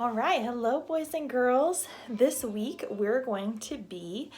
All right, hello, boys and girls. This week we're going to be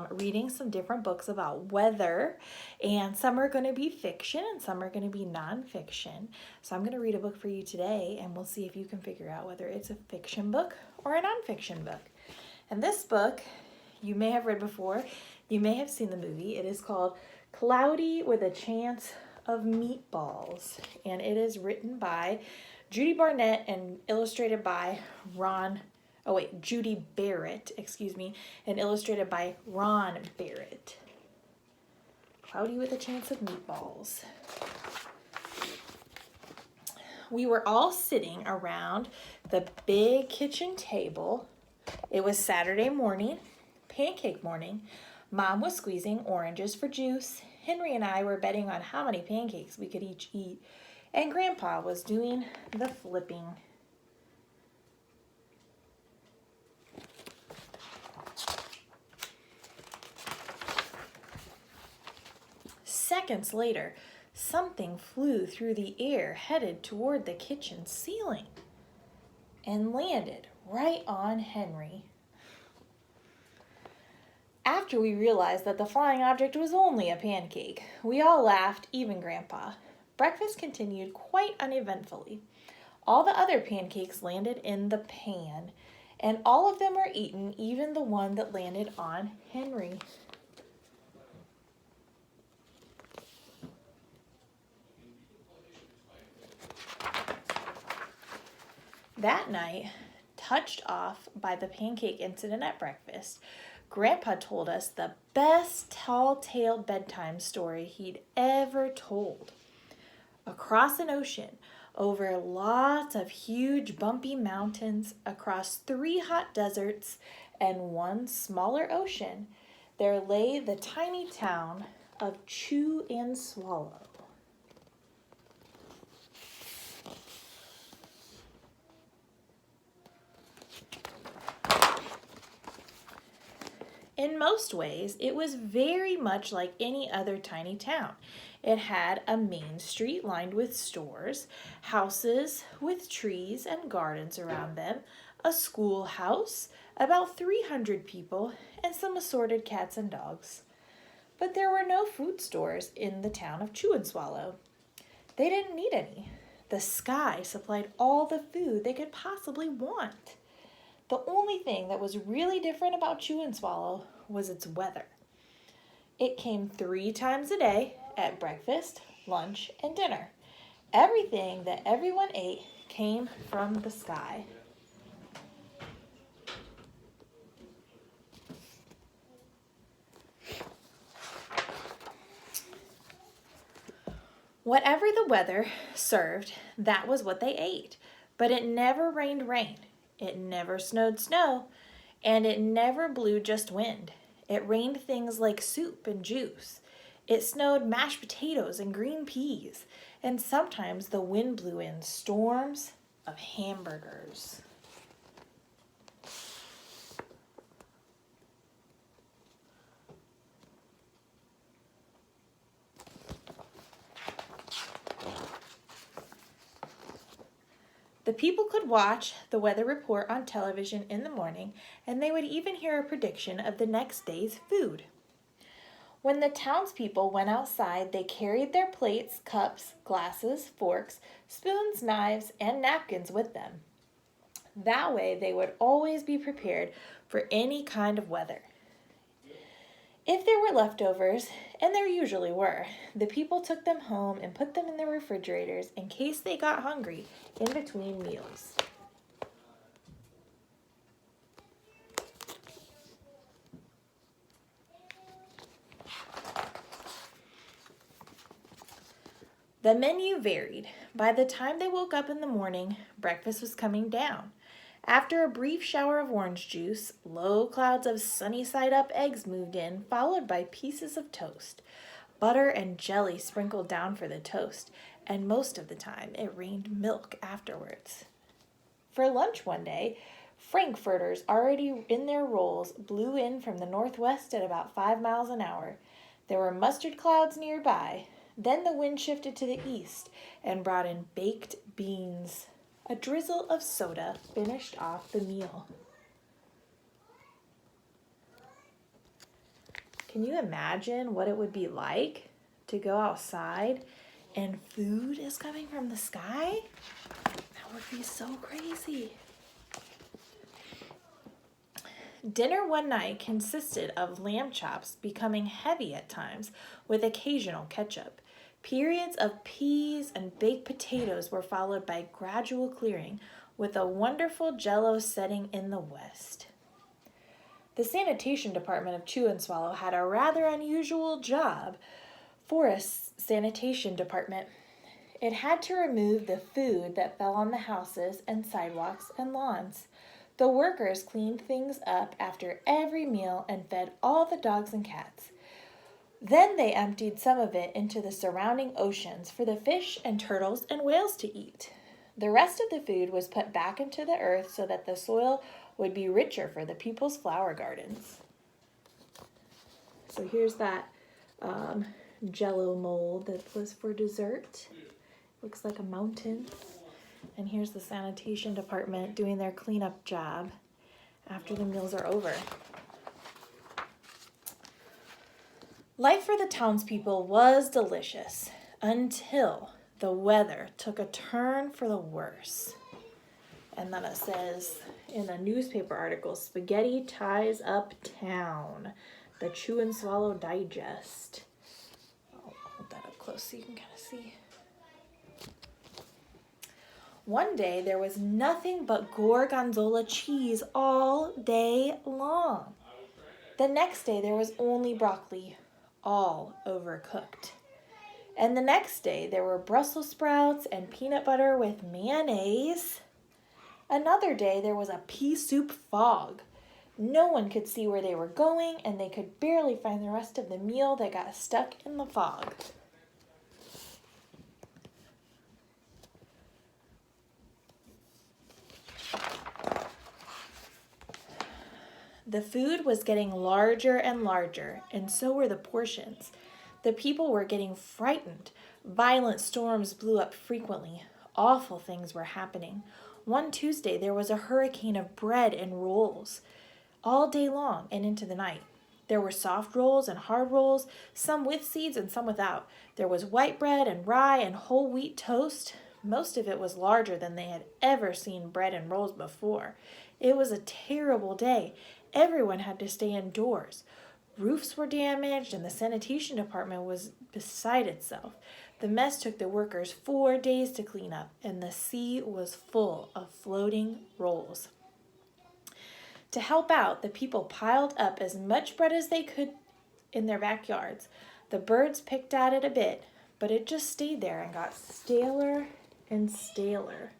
reading some different books about weather, and some are going to be fiction and some are going to be nonfiction. So I'm going to read a book for you today, and we'll see if you can figure out whether it's a fiction book or a nonfiction book. And this book you may have read before, you may have seen the movie. It is called Cloudy with a Chance of Meatballs, and it is written by Judy Barnett and illustrated by Judy Barrett, and illustrated by Ron Barrett. Cloudy with a Chance of Meatballs. We were all sitting around the big kitchen table. It was Saturday morning, pancake morning. Mom was squeezing oranges for juice. Henry and I were betting on how many pancakes we could each eat, and Grandpa was doing the flipping. Seconds later, something flew through the air headed toward the kitchen ceiling and landed right on Henry. After we realized that the flying object was only a pancake, we all laughed, even Grandpa. Breakfast continued quite uneventfully. All the other pancakes landed in the pan, and all of them were eaten, even the one that landed on Henry. That night, touched off by the pancake incident at breakfast, Grandpa told us the best tall-tale bedtime story he'd ever told. Across an ocean, over lots of huge bumpy mountains, across 3 hot deserts and 1 smaller ocean, there lay the tiny town of Chew and Swallow. In most ways, it was very much like any other tiny town. It had a main street lined with stores, houses with trees and gardens around them, a schoolhouse, about 300 people, and some assorted cats and dogs. But there were no food stores in the town of Chew and Swallow. They didn't need any. The sky supplied all the food they could possibly want. The only thing that was really different about Chew and Swallow was its weather. It came 3 times a day at breakfast, lunch, and dinner. Everything that everyone ate came from the sky. Whatever the weather served, that was what they ate. But it never rained rain. It never snowed snow, and it never blew just wind. It rained things like soup and juice. It snowed mashed potatoes and green peas, and sometimes the wind blew in storms of hamburgers. The people could watch the weather report on television in the morning, and they would even hear a prediction of the next day's food. When the townspeople went outside, they carried their plates, cups, glasses, forks, spoons, knives, and napkins with them. That way, they would always be prepared for any kind of weather. If there were leftovers, and there usually were, the people took them home and put them in their refrigerators in case they got hungry in between meals. The menu varied. By the time they woke up in the morning, breakfast was coming down. After a brief shower of orange juice, low clouds of sunny-side-up eggs moved in, followed by pieces of toast. Butter and jelly sprinkled down for the toast, and most of the time it rained milk afterwards. For lunch one day, frankfurters already in their rolls blew in from the northwest at about 5 miles an hour. There were mustard clouds nearby. Then the wind shifted to the east and brought in baked beans A drizzle of soda finished off the meal. Can you imagine what it would be like to go outside and food is coming from the sky? That would be so crazy. Dinner one night consisted of lamb chops becoming heavy at times with occasional ketchup. Periods of peas and baked potatoes were followed by gradual clearing with a wonderful jello setting in the west. The sanitation department of Chew and Swallow had a rather unusual job for a sanitation department. It had to remove the food that fell on the houses and sidewalks and lawns. The workers cleaned things up after every meal and fed all the dogs and cats. Then they emptied some of it into the surrounding oceans for the fish and turtles and whales to eat. The rest of the food was put back into the earth so that the soil would be richer for the people's flower gardens. So here's that jello mold that was for dessert. Looks like a mountain. And here's the sanitation department doing their cleanup job after the meals are over. Life for the townspeople was delicious until the weather took a turn for the worse. And then it says in a newspaper article, spaghetti ties up town, the Chew and Swallow Digest. I'll hold that up close so you can kind of see. One day there was nothing but gorgonzola cheese all day long. The next day there was only broccoli, all overcooked. And the next day there were Brussels sprouts and peanut butter with mayonnaise. Another day there was a pea soup fog. No one could see where they were going, and they could barely find the rest of the meal that got stuck in the fog. The food was getting larger and larger, and so were the portions. The people were getting frightened. Violent storms blew up frequently. Awful things were happening. One Tuesday, there was a hurricane of bread and rolls all day long and into the night. There were soft rolls and hard rolls, some with seeds and some without. There was white bread and rye and whole wheat toast. Most of it was larger than they had ever seen bread and rolls before. It was a terrible day. Everyone had to stay indoors. Roofs were damaged, and the sanitation department was beside itself. The mess took the workers 4 days to clean up, and the sea was full of floating rolls. To help out, the people piled up as much bread as they could in their backyards. The birds picked at it a bit, but it just stayed there and got staler and staler.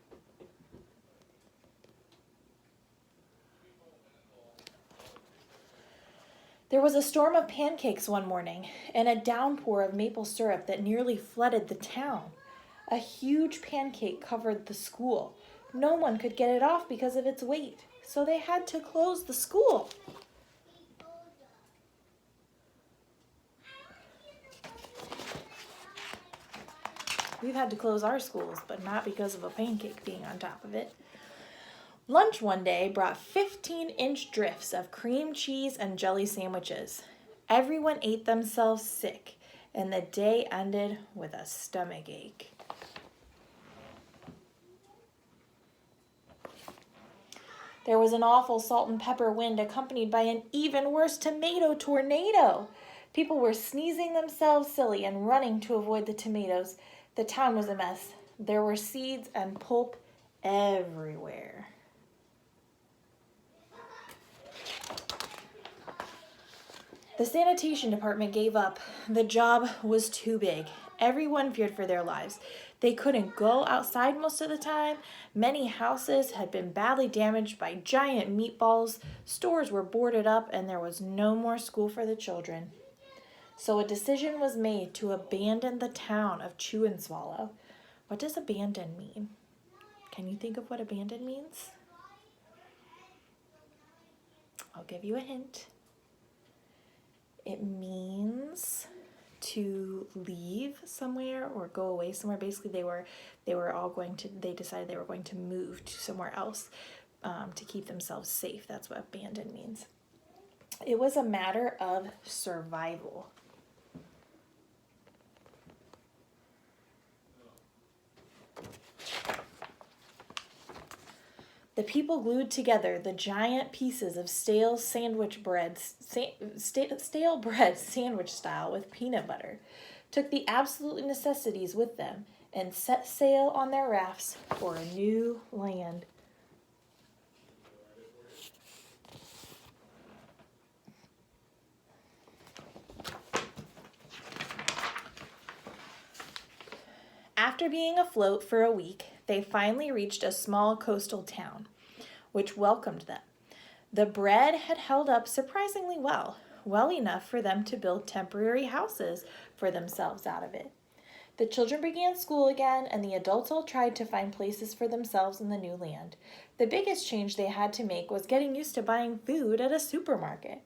There was a storm of pancakes one morning and a downpour of maple syrup that nearly flooded the town. A huge pancake covered the school. No one could get it off because of its weight, so they had to close the school. We've had to close our schools, but not because of a pancake being on top of it. Lunch one day brought 15-inch drifts of cream cheese and jelly sandwiches. Everyone ate themselves sick, and the day ended with a stomach ache. There was an awful salt and pepper wind accompanied by an even worse tomato tornado. People were sneezing themselves silly and running to avoid the tomatoes. The town was a mess. There were seeds and pulp everywhere. The sanitation department gave up. The job was too big. Everyone feared for their lives. They couldn't go outside most of the time. Many houses had been badly damaged by giant meatballs. Stores were boarded up, and there was no more school for the children. So a decision was made to abandon the town of Chew and Swallow. What does abandon mean? Can you think of what abandon means? I'll give you a hint. It means to leave somewhere or go away somewhere. Basically, they decided they were going to move to somewhere else to keep themselves safe. That's what abandon means. It was a matter of survival. The people glued together the giant pieces of stale bread sandwich style with peanut butter, took the absolute necessities with them, and set sail on their rafts for a new land. After being afloat for a week, they finally reached a small coastal town, which welcomed them. The bread had held up surprisingly well, well enough for them to build temporary houses for themselves out of it. The children began school again, and the adults all tried to find places for themselves in the new land. The biggest change they had to make was getting used to buying food at a supermarket.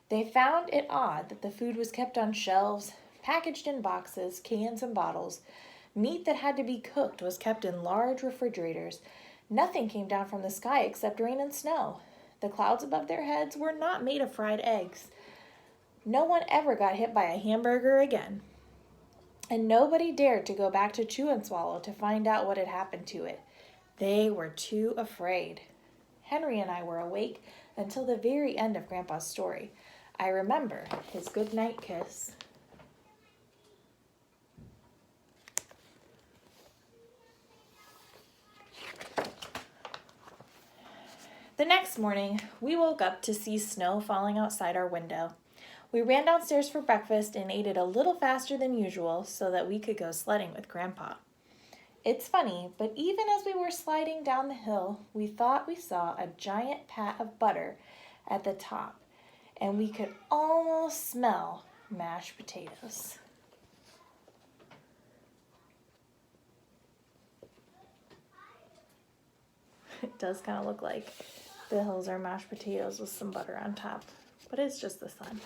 They found it odd that the food was kept on shelves, packaged in boxes, cans, and bottles. Meat that had to be cooked was kept in large refrigerators. Nothing came down from the sky except rain and snow. The clouds above their heads were not made of fried eggs. No one ever got hit by a hamburger again. And nobody dared to go back to Chew and Swallow to find out what had happened to it. They were too afraid. Henry and I were awake until the very end of Grandpa's story. I remember his goodnight kiss. The next morning, we woke up to see snow falling outside our window. We ran downstairs for breakfast and ate it a little faster than usual so that we could go sledding with Grandpa. It's funny, but even as we were sliding down the hill, we thought we saw a giant pat of butter at the top, and we could almost smell mashed potatoes. It does kind of look like the hills are mashed potatoes with some butter on top, but it's just the sun.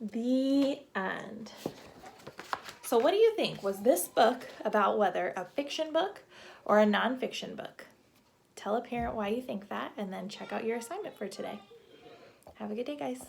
The end. So what do you think? Was this book about whether a fiction book or a nonfiction book? Tell a parent why you think that, and then check out your assignment for today. Have a good day, guys.